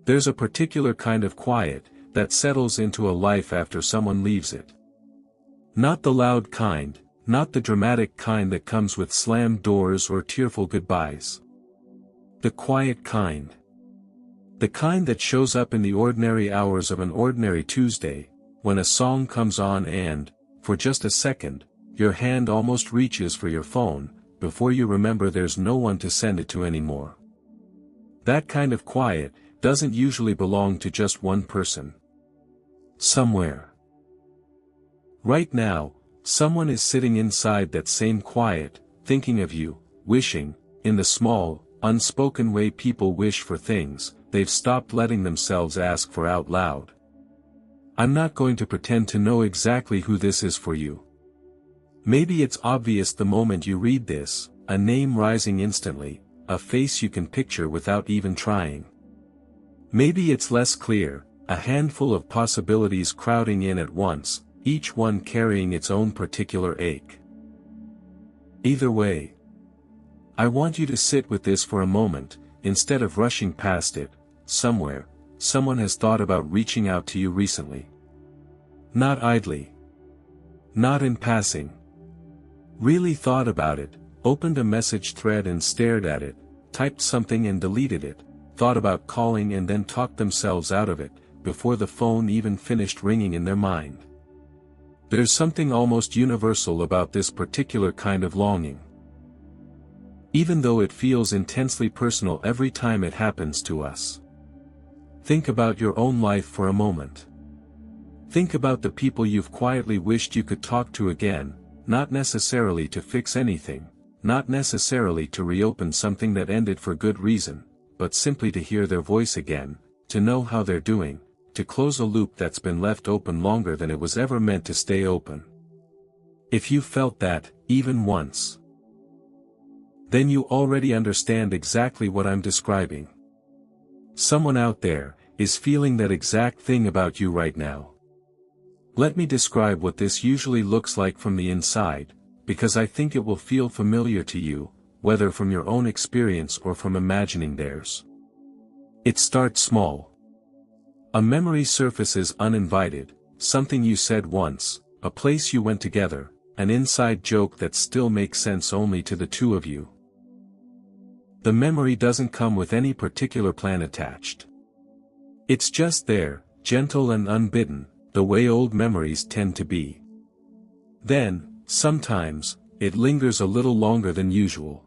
There's a particular kind of quiet that settles into a life after someone leaves it. Not the loud kind, not the dramatic kind that comes with slammed doors or tearful goodbyes. The quiet kind. The kind that shows up in the ordinary hours of an ordinary Tuesday, when a song comes on and, for just a second, your hand almost reaches for your phone, before you remember there's no one to send it to anymore. That kind of quiet doesn't usually belong to just one person. Somewhere. Right now, someone is sitting inside that same quiet, thinking of you, wishing, in the small, unspoken way people wish for things they've stopped letting themselves ask for out loud. I'm not going to pretend to know exactly who this is for you. Maybe it's obvious the moment you read this, a name rising instantly, a face you can picture without even trying. Maybe it's less clear, a handful of possibilities crowding in at once, each one carrying its own particular ache. Either way, I want you to sit with this for a moment, instead of rushing past it. Somewhere, someone has thought about reaching out to you recently. Not idly. Not in passing. Really thought about it, opened a message thread and stared at it, typed something and deleted it, thought about calling and then talked themselves out of it, before the phone even finished ringing in their mind. There's something almost universal about this particular kind of longing. Even though it feels intensely personal every time it happens to us. Think about your own life for a moment. Think about the people you've quietly wished you could talk to again, not necessarily to fix anything, not necessarily to reopen something that ended for good reason, but simply to hear their voice again, to know how they're doing, to close a loop that's been left open longer than it was ever meant to stay open. If you felt that, even once, then you already understand exactly what I'm describing. Someone out there is feeling that exact thing about you right now. Let me describe what this usually looks like from the inside, because I think it will feel familiar to you, whether from your own experience or from imagining theirs. It starts small. A memory surfaces uninvited, something you said once, a place you went together, an inside joke that still makes sense only to the two of you. The memory doesn't come with any particular plan attached. It's just there, gentle and unbidden, the way old memories tend to be. Then, sometimes, it lingers a little longer than usual.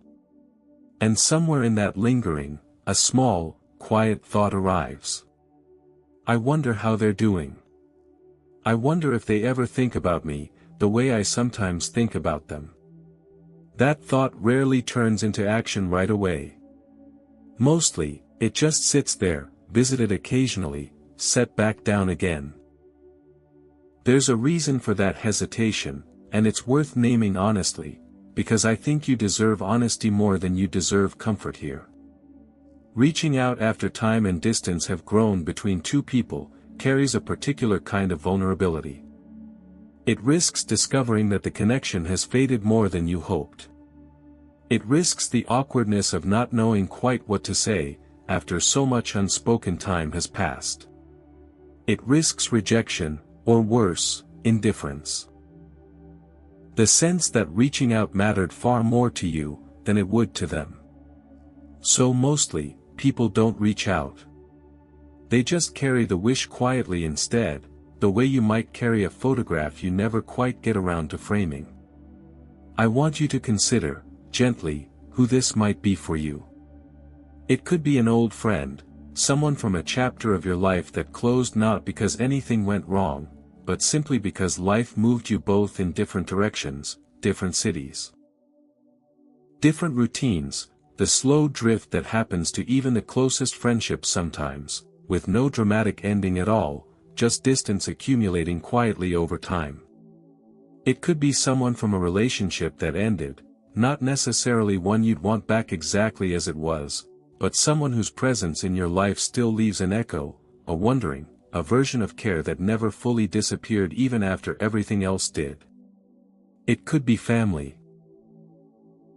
And somewhere in that lingering, a small, quiet thought arrives. I wonder how they're doing. I wonder if they ever think about me, the way I sometimes think about them. That thought rarely turns into action right away. Mostly, it just sits there, visited occasionally, set back down again. There's a reason for that hesitation, and it's worth naming honestly, because I think you deserve honesty more than you deserve comfort here. Reaching out after time and distance have grown between two people, carries a particular kind of vulnerability. It risks discovering that the connection has faded more than you hoped. It risks the awkwardness of not knowing quite what to say, after so much unspoken time has passed. It risks rejection, or worse, indifference. The sense that reaching out mattered far more to you than it would to them. So mostly, people don't reach out. They just carry the wish quietly instead, the way you might carry a photograph you never quite get around to framing. I want you to consider, gently, who this might be for you. It could be an old friend, someone from a chapter of your life that closed not because anything went wrong, but simply because life moved you both in different directions, different cities. Different routines, the slow drift that happens to even the closest friendships sometimes, with no dramatic ending at all, just distance accumulating quietly over time. It could be someone from a relationship that ended, not necessarily one you'd want back exactly as it was, but someone whose presence in your life still leaves an echo, a wondering, a version of care that never fully disappeared even after everything else did. It could be family.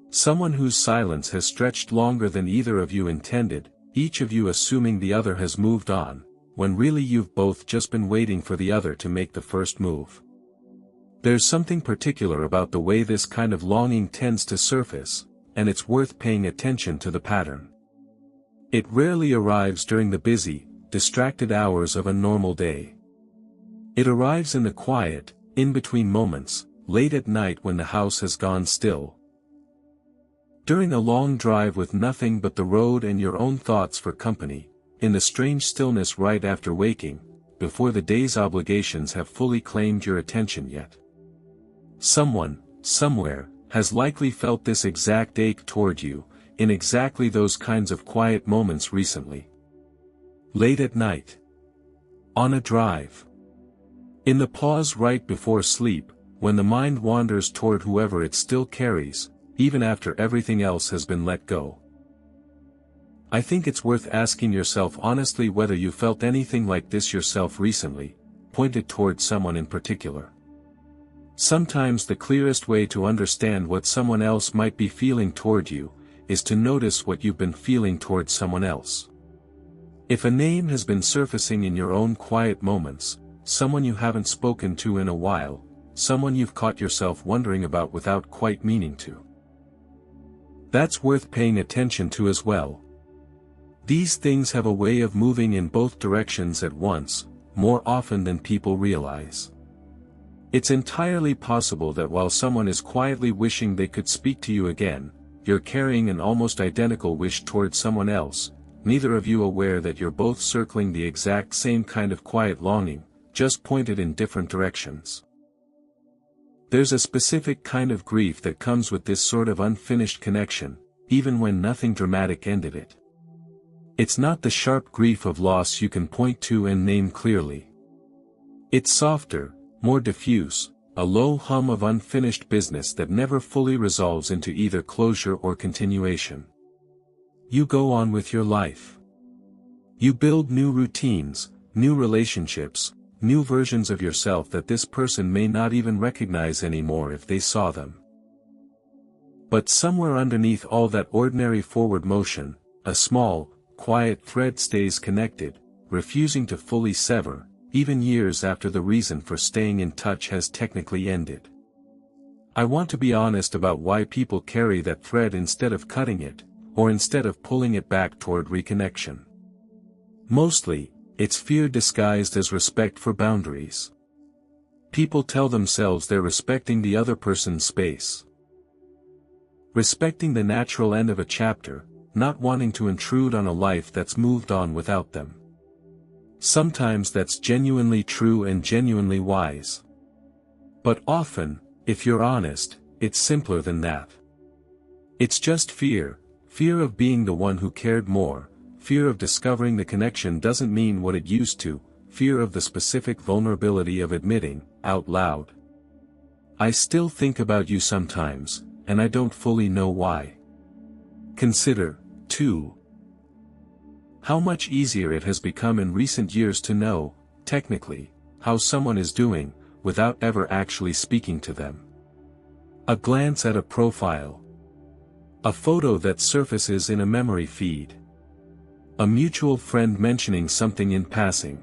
Someone whose silence has stretched longer than either of you intended, each of you assuming the other has moved on, when really you've both just been waiting for the other to make the first move. There's something particular about the way this kind of longing tends to surface, and it's worth paying attention to the pattern. It rarely arrives during the busy, distracted hours of a normal day. It arrives in the quiet, in-between moments, late at night when the house has gone still. During a long drive with nothing but the road and your own thoughts for company, in the strange stillness right after waking, before the day's obligations have fully claimed your attention yet. Someone, somewhere, has likely felt this exact ache toward you, in exactly those kinds of quiet moments recently. Late at night. On a drive. In the pause right before sleep, when the mind wanders toward whoever it still carries, even after everything else has been let go. I think it's worth asking yourself honestly whether you felt anything like this yourself recently, pointed towards someone in particular. Sometimes the clearest way to understand what someone else might be feeling toward you, is to notice what you've been feeling towards someone else. If a name has been surfacing in your own quiet moments, someone you haven't spoken to in a while, someone you've caught yourself wondering about without quite meaning to. That's worth paying attention to as well. These things have a way of moving in both directions at once, more often than people realize. It's entirely possible that while someone is quietly wishing they could speak to you again, you're carrying an almost identical wish towards someone else, neither of you aware that you're both circling the exact same kind of quiet longing, just pointed in different directions. There's a specific kind of grief that comes with this sort of unfinished connection, even when nothing dramatic ended it. It's not the sharp grief of loss you can point to and name clearly. It's softer, more diffuse, a low hum of unfinished business that never fully resolves into either closure or continuation. You go on with your life. You build new routines, new relationships, new versions of yourself that this person may not even recognize anymore if they saw them. But somewhere underneath all that ordinary forward motion, a small, quiet thread stays connected, refusing to fully sever, even years after the reason for staying in touch has technically ended. I want to be honest about why people carry that thread instead of cutting it, or instead of pulling it back toward reconnection. Mostly, it's fear disguised as respect for boundaries. People tell themselves they're respecting the other person's space. Respecting the natural end of a chapter, not wanting to intrude on a life that's moved on without them. Sometimes that's genuinely true and genuinely wise. But often, if you're honest, it's simpler than that. It's just fear of being the one who cared more, fear of discovering the connection doesn't mean what it used to, fear of the specific vulnerability of admitting, out loud, I still think about you sometimes, and I don't fully know why. Consider, too, how much easier it has become in recent years to know, technically, how someone is doing, without ever actually speaking to them. A glance at a profile. A photo that surfaces in a memory feed. A mutual friend mentioning something in passing.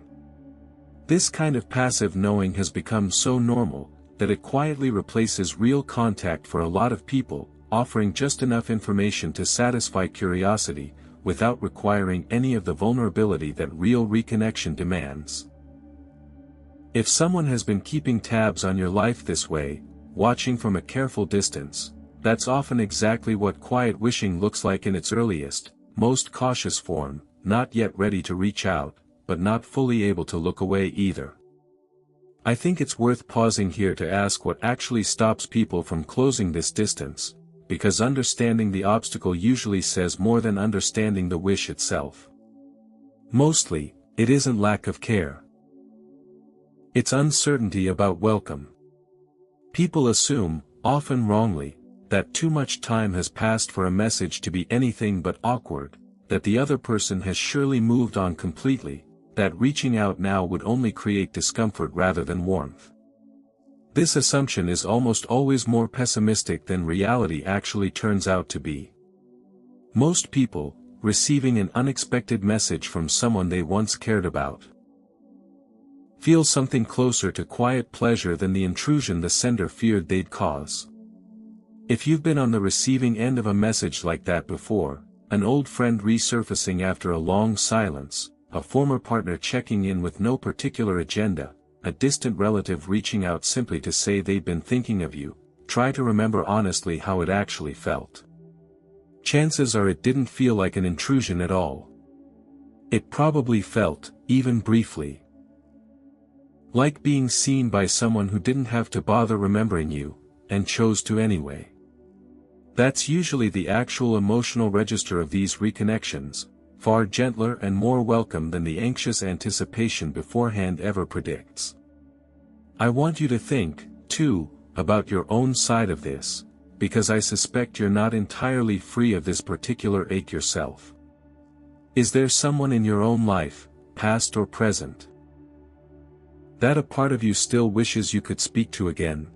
This kind of passive knowing has become so normal, that it quietly replaces real contact for a lot of people, offering just enough information to satisfy curiosity, without requiring any of the vulnerability that real reconnection demands. If someone has been keeping tabs on your life this way, watching from a careful distance, that's often exactly what quiet wishing looks like in its earliest, most cautious form, not yet ready to reach out, but not fully able to look away either. I think it's worth pausing here to ask what actually stops people from closing this distance, because understanding the obstacle usually says more than understanding the wish itself. Mostly, it isn't lack of care. It's uncertainty about welcome. People assume, often wrongly, that too much time has passed for a message to be anything but awkward, that the other person has surely moved on completely, that reaching out now would only create discomfort rather than warmth. This assumption is almost always more pessimistic than reality actually turns out to be. Most people, receiving an unexpected message from someone they once cared about. Feel something closer to quiet pleasure than the intrusion the sender feared they'd cause. If you've been on the receiving end of a message like that before, an old friend resurfacing after a long silence, a former partner checking in with no particular agenda, a distant relative reaching out simply to say they'd been thinking of you, try to remember honestly how it actually felt. Chances are it didn't feel like an intrusion at all. It probably felt, even briefly, like being seen by someone who didn't have to bother remembering you, and chose to anyway. That's usually the actual emotional register of these reconnections, far gentler and more welcome than the anxious anticipation beforehand ever predicts. I want you to think, too, about your own side of this, because I suspect you're not entirely free of this particular ache yourself. Is there someone in your own life, past or present, that a part of you still wishes you could speak to again?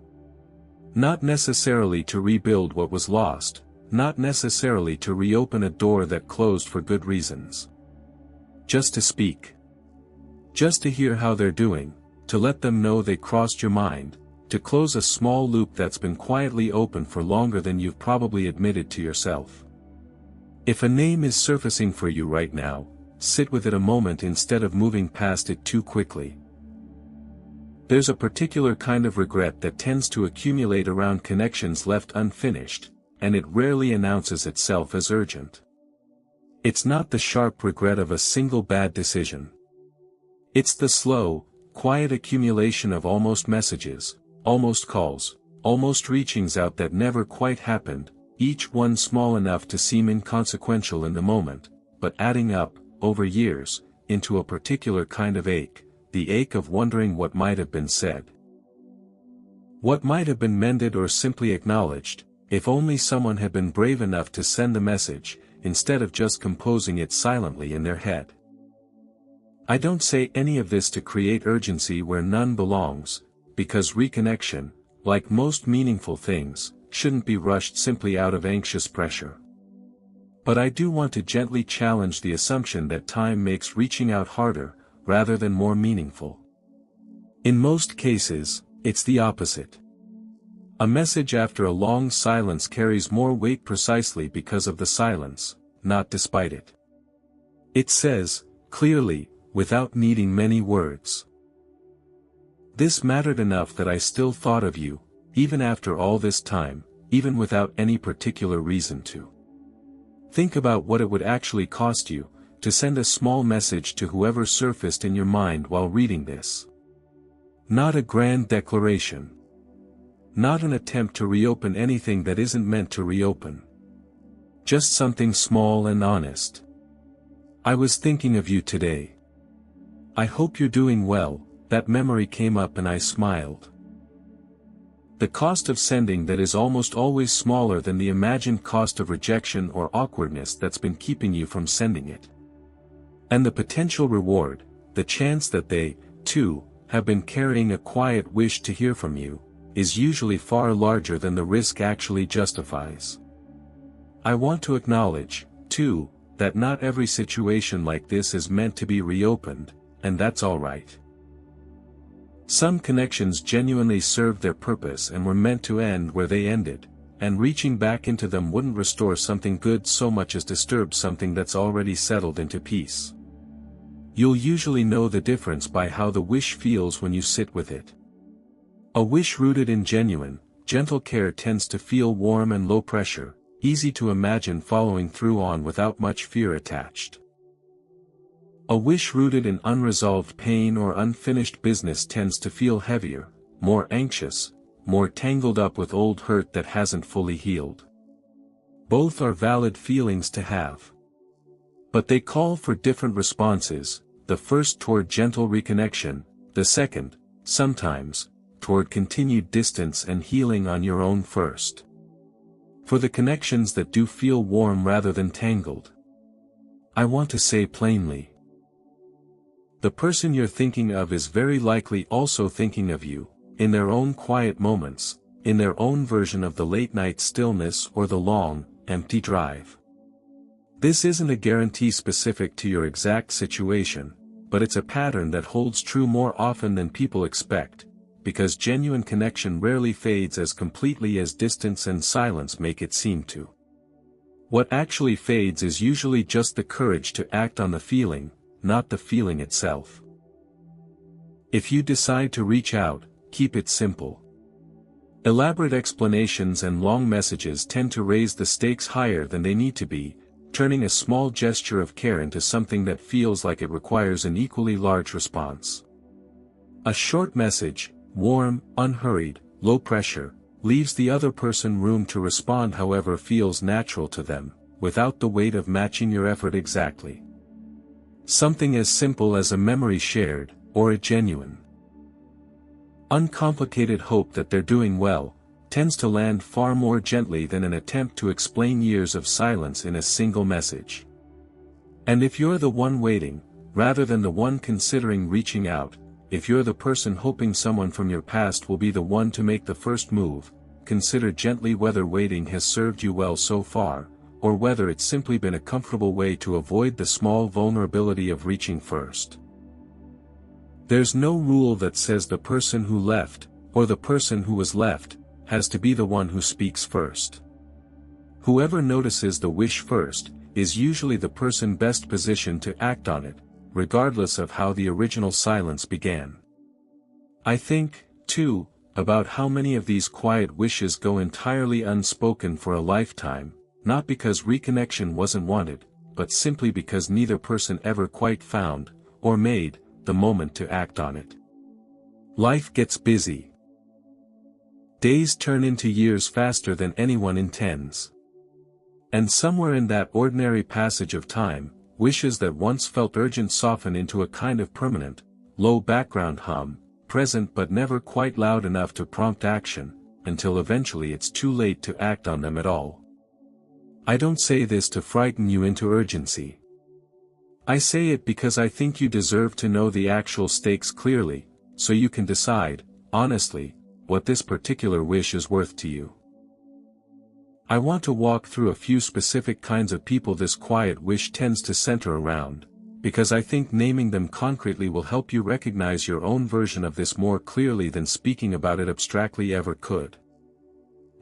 Not necessarily to rebuild what was lost, not necessarily to reopen a door that closed for good reasons. Just to speak. Just to hear how they're doing, to let them know they crossed your mind, to close a small loop that's been quietly open for longer than you've probably admitted to yourself. If a name is surfacing for you right now, sit with it a moment instead of moving past it too quickly. There's a particular kind of regret that tends to accumulate around connections left unfinished, and it rarely announces itself as urgent. It's not the sharp regret of a single bad decision. It's the slow, quiet accumulation of almost messages, almost calls, almost reachings out that never quite happened, each one small enough to seem inconsequential in the moment, but adding up, over years, into a particular kind of ache. The ache of wondering what might have been said. What might have been mended or simply acknowledged, if only someone had been brave enough to send the message, instead of just composing it silently in their head. I don't say any of this to create urgency where none belongs, because reconnection, like most meaningful things, shouldn't be rushed simply out of anxious pressure. But I do want to gently challenge the assumption that time makes reaching out harder, rather than more meaningful. In most cases, it's the opposite. A message after a long silence carries more weight precisely because of the silence, not despite it. It says, clearly, without needing many words, "This mattered enough that I still thought of you, even after all this time, even without any particular reason to." Think about what it would actually cost you, to send a small message to whoever surfaced in your mind while reading this. Not a grand declaration. Not an attempt to reopen anything that isn't meant to reopen. Just something small and honest. "I was thinking of you today. I hope you're doing well." That memory came up and I smiled. The cost of sending that is almost always smaller than the imagined cost of rejection or awkwardness that's been keeping you from sending it. And the potential reward, the chance that they, too, have been carrying a quiet wish to hear from you, is usually far larger than the risk actually justifies. I want to acknowledge, too, that not every situation like this is meant to be reopened, and that's alright. Some connections genuinely served their purpose and were meant to end where they ended, and reaching back into them wouldn't restore something good so much as disturb something that's already settled into peace. You'll usually know the difference by how the wish feels when you sit with it. A wish rooted in genuine, gentle care tends to feel warm and low pressure, easy to imagine following through on without much fear attached. A wish rooted in unresolved pain or unfinished business tends to feel heavier, more anxious, more tangled up with old hurt that hasn't fully healed. Both are valid feelings to have. But they call for different responses, the first toward gentle reconnection, the second, sometimes, toward continued distance and healing on your own first. For the connections that do feel warm rather than tangled, I want to say plainly, the person you're thinking of is very likely also thinking of you, in their own quiet moments, in their own version of the late-night stillness or the long, empty drive. This isn't a guarantee specific to your exact situation, but it's a pattern that holds true more often than people expect, because genuine connection rarely fades as completely as distance and silence make it seem to. What actually fades is usually just the courage to act on the feeling, not the feeling itself. If you decide to reach out, keep it simple. Elaborate explanations and long messages tend to raise the stakes higher than they need to be, turning a small gesture of care into something that feels like it requires an equally large response. A short message, warm, unhurried, low pressure, leaves the other person room to respond however feels natural to them, without the weight of matching your effort exactly. Something as simple as a memory shared, or a genuine, uncomplicated hope that they're doing well, tends to land far more gently than an attempt to explain years of silence in a single message. And if you're the one waiting, rather than the one considering reaching out, if you're the person hoping someone from your past will be the one to make the first move, consider gently whether waiting has served you well so far, or whether it's simply been a comfortable way to avoid the small vulnerability of reaching first. There's no rule that says the person who left, or the person who was left, has to be the one who speaks first. Whoever notices the wish first, is usually the person best positioned to act on it, regardless of how the original silence began. I think, too, about how many of these quiet wishes go entirely unspoken for a lifetime, not because reconnection wasn't wanted, but simply because neither person ever quite found, or made, the moment to act on it. Life gets busy. Days turn into years faster than anyone intends. And somewhere in that ordinary passage of time, wishes that once felt urgent soften into a kind of permanent, low background hum, present but never quite loud enough to prompt action, until eventually it's too late to act on them at all. I don't say this to frighten you into urgency. I say it because I think you deserve to know the actual stakes clearly, so you can decide, honestly, what this particular wish is worth to you. I want to walk through a few specific kinds of people this quiet wish tends to center around, because I think naming them concretely will help you recognize your own version of this more clearly than speaking about it abstractly ever could.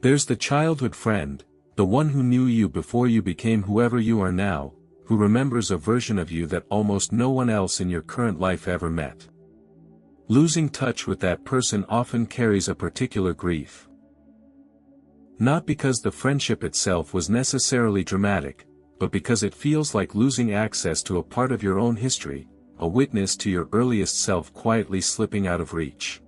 There's the childhood friend, the one who knew you before you became whoever you are now, who remembers a version of you that almost no one else in your current life ever met. Losing touch with that person often carries a particular grief. Not because the friendship itself was necessarily dramatic, but because it feels like losing access to a part of your own history, a witness to your earliest self quietly slipping out of reach.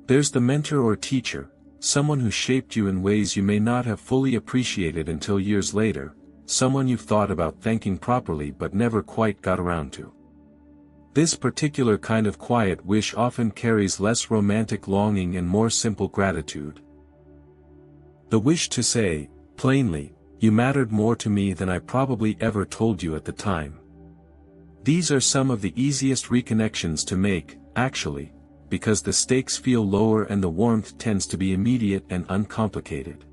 There's the mentor or teacher, someone who shaped you in ways you may not have fully appreciated until years later, someone you've thought about thanking properly but never quite got around to. This particular kind of quiet wish often carries less romantic longing and more simple gratitude. The wish to say, plainly, you mattered more to me than I probably ever told you at the time. These are some of the easiest reconnections to make, actually, because the stakes feel lower and the warmth tends to be immediate and uncomplicated.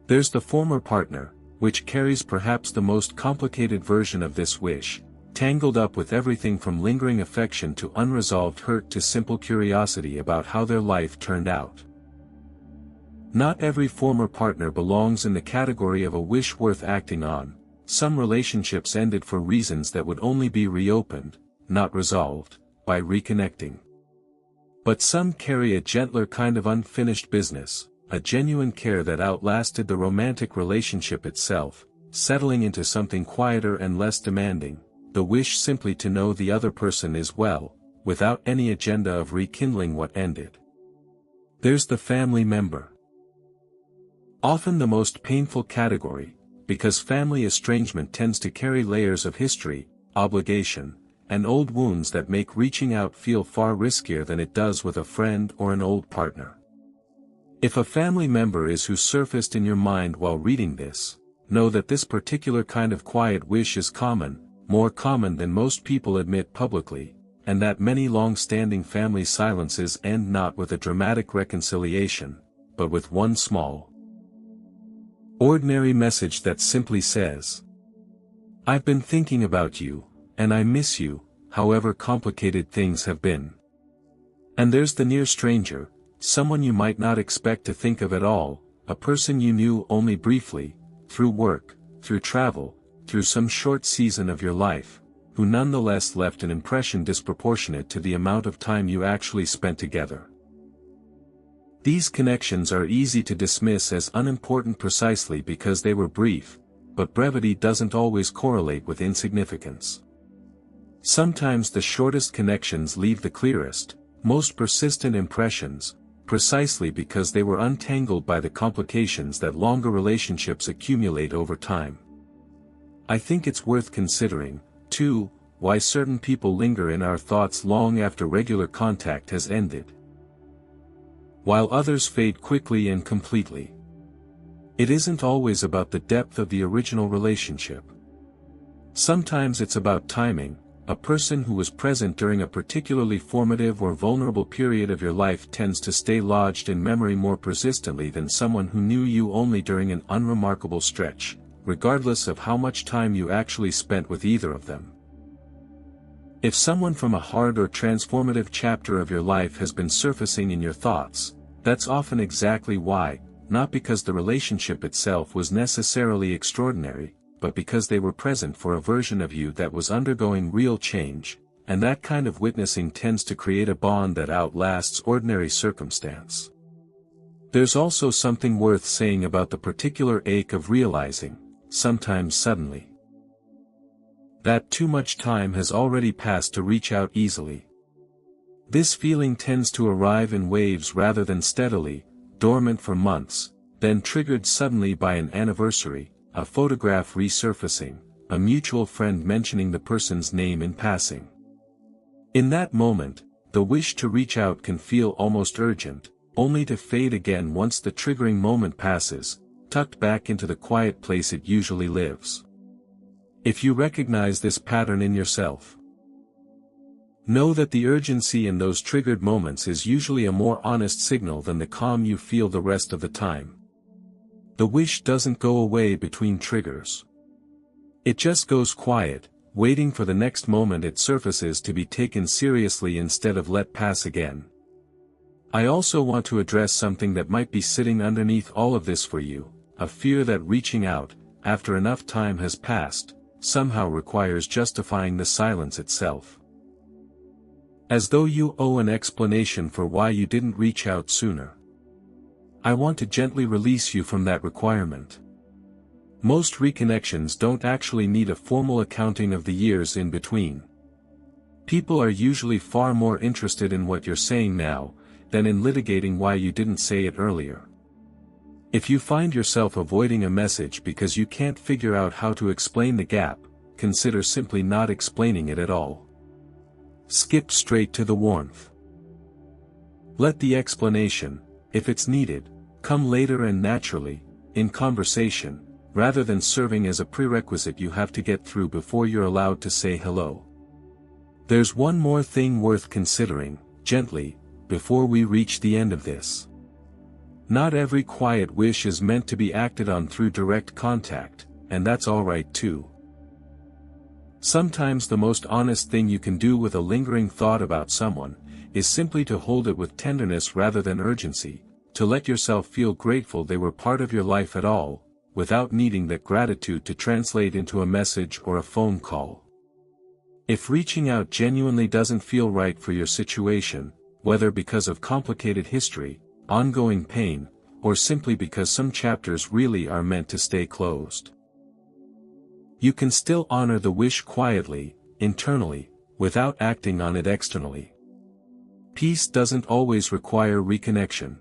There's the former partner, which carries perhaps the most complicated version of this wish, tangled up with everything from lingering affection to unresolved hurt to simple curiosity about how their life turned out. Not every former partner belongs in the category of a wish worth acting on. Some relationships ended for reasons that would only be reopened, not resolved, by reconnecting. But some carry a gentler kind of unfinished business, a genuine care that outlasted the romantic relationship itself, settling into something quieter and less demanding, the wish simply to know the other person is well, without any agenda of rekindling what ended. There's the family member. Often the most painful category, because family estrangement tends to carry layers of history, obligation, and old wounds that make reaching out feel far riskier than it does with a friend or an old partner. If a family member is who surfaced in your mind while reading this, know that this particular kind of quiet wish is common, more common than most people admit publicly, and that many long-standing family silences end not with a dramatic reconciliation, but with one small, ordinary message that simply says, I've been thinking about you, and I miss you, however complicated things have been. And there's the near stranger, someone you might not expect to think of at all, a person you knew only briefly, through work, through travel, through some short season of your life, who nonetheless left an impression disproportionate to the amount of time you actually spent together. These connections are easy to dismiss as unimportant precisely because they were brief, but brevity doesn't always correlate with insignificance. Sometimes the shortest connections leave the clearest, most persistent impressions, precisely because they were untangled by the complications that longer relationships accumulate over time. I think it's worth considering, too, why certain people linger in our thoughts long after regular contact has ended, while others fade quickly and completely. It isn't always about the depth of the original relationship. Sometimes it's about timing. A person who was present during a particularly formative or vulnerable period of your life tends to stay lodged in memory more persistently than someone who knew you only during an unremarkable stretch, regardless of how much time you actually spent with either of them. If someone from a hard or transformative chapter of your life has been surfacing in your thoughts, that's often exactly why, not because the relationship itself was necessarily extraordinary, but because they were present for a version of you that was undergoing real change, and that kind of witnessing tends to create a bond that outlasts ordinary circumstance. There's also something worth saying about the particular ache of realizing, sometimes suddenly, that too much time has already passed to reach out easily. This feeling tends to arrive in waves rather than steadily, dormant for months, then triggered suddenly by an anniversary, a photograph resurfacing, a mutual friend mentioning the person's name in passing. In that moment, the wish to reach out can feel almost urgent, only to fade again once the triggering moment passes, tucked back into the quiet place it usually lives. If you recognize this pattern in yourself, know that the urgency in those triggered moments is usually a more honest signal than the calm you feel the rest of the time. The wish doesn't go away between triggers. It just goes quiet, waiting for the next moment it surfaces to be taken seriously instead of let pass again. I also want to address something that might be sitting underneath all of this for you, a fear that reaching out, after enough time has passed, somehow requires justifying the silence itself. As though you owe an explanation for why you didn't reach out sooner. I want to gently release you from that requirement. Most reconnections don't actually need a formal accounting of the years in between. People are usually far more interested in what you're saying now, than in litigating why you didn't say it earlier. If you find yourself avoiding a message because you can't figure out how to explain the gap, consider simply not explaining it at all. Skip straight to the warmth. Let the explanation, if it's needed, come later and naturally, in conversation, rather than serving as a prerequisite you have to get through before you're allowed to say hello. There's one more thing worth considering, gently, before we reach the end of this. Not every quiet wish is meant to be acted on through direct contact, and that's alright too. Sometimes the most honest thing you can do with a lingering thought about someone, is simply to hold it with tenderness rather than urgency, to let yourself feel grateful they were part of your life at all, without needing that gratitude to translate into a message or a phone call. If reaching out genuinely doesn't feel right for your situation, whether because of complicated history, ongoing pain, or simply because some chapters really are meant to stay closed, you can still honor the wish quietly, internally, without acting on it externally. Peace doesn't always require reconnection.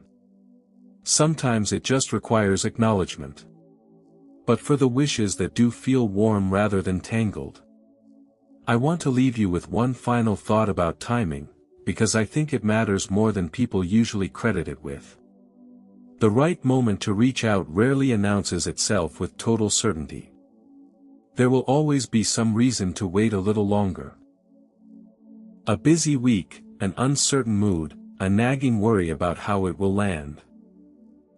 Sometimes it just requires acknowledgement. But for the wishes that do feel warm rather than tangled, I want to leave you with one final thought about timing, because I think it matters more than people usually credit it with. The right moment to reach out rarely announces itself with total certainty. There will always be some reason to wait a little longer. A busy week, an uncertain mood, a nagging worry about how it will land.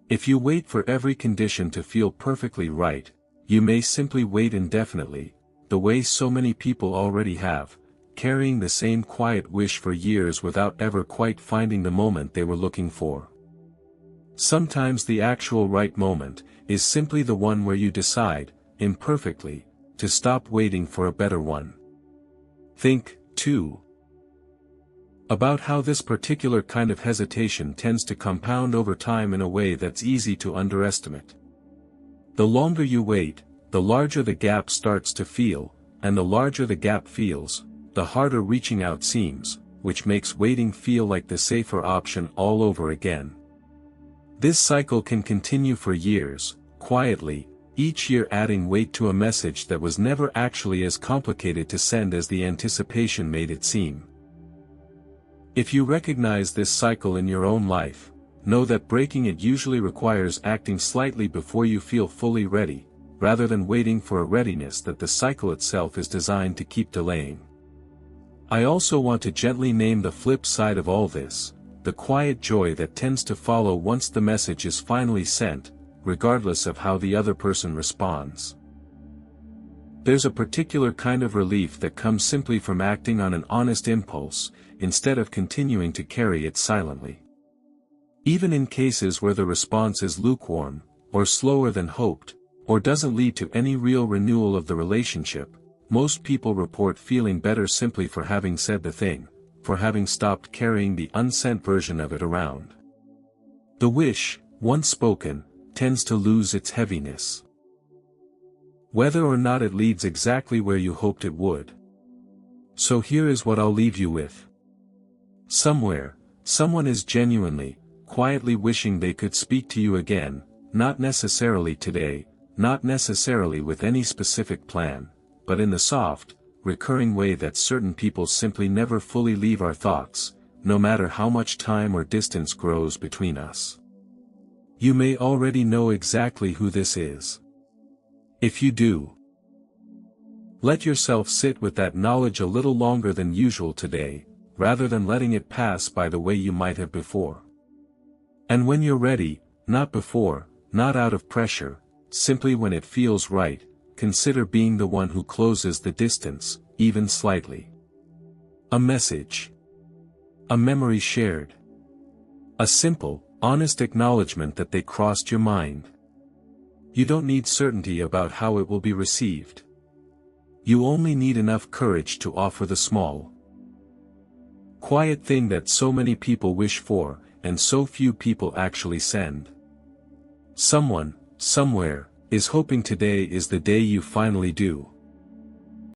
If you wait for every condition to feel perfectly right, you may simply wait indefinitely, the the way so many people already have, carrying the same quiet wish for years without ever quite finding the moment they were looking for. Sometimes the actual right moment is simply the one where you decide, imperfectly, to stop waiting for a better one. Think, too, about how this particular kind of hesitation tends to compound over time in a way that's easy to underestimate. The longer you wait, the larger the gap starts to feel, and the larger the gap feels, the harder reaching out seems, which makes waiting feel like the safer option all over again. This cycle can continue for years, quietly, each year adding weight to a message that was never actually as complicated to send as the anticipation made it seem. If you recognize this cycle in your own life, know that breaking it usually requires acting slightly before you feel fully ready, rather than waiting for a readiness that the cycle itself is designed to keep delaying. I also want to gently name the flip side of all this, the quiet joy that tends to follow once the message is finally sent, regardless of how the other person responds. There's a particular kind of relief that comes simply from acting on an honest impulse, instead of continuing to carry it silently. Even in cases where the response is lukewarm, or slower than hoped, or doesn't lead to any real renewal of the relationship, most people report feeling better simply for having said the thing, for having stopped carrying the unsent version of it around. The wish, once spoken, tends to lose its heaviness, whether or not it leads exactly where you hoped it would. So here is what I'll leave you with. Somewhere, someone is genuinely, quietly wishing they could speak to you again, not necessarily today, not necessarily with any specific plan, but in the soft, recurring way that certain people simply never fully leave our thoughts, no matter how much time or distance grows between us. You may already know exactly who this is. If you do, let yourself sit with that knowledge a little longer than usual today, rather than letting it pass by the way you might have before. And when you're ready, not before, not out of pressure, simply when it feels right, consider being the one who closes the distance, even slightly. A message. A memory shared. A simple, honest acknowledgement that they crossed your mind. You don't need certainty about how it will be received. You only need enough courage to offer the small, quiet thing that so many people wish for, and so few people actually send. Someone, somewhere, is hoping today is the day you finally do.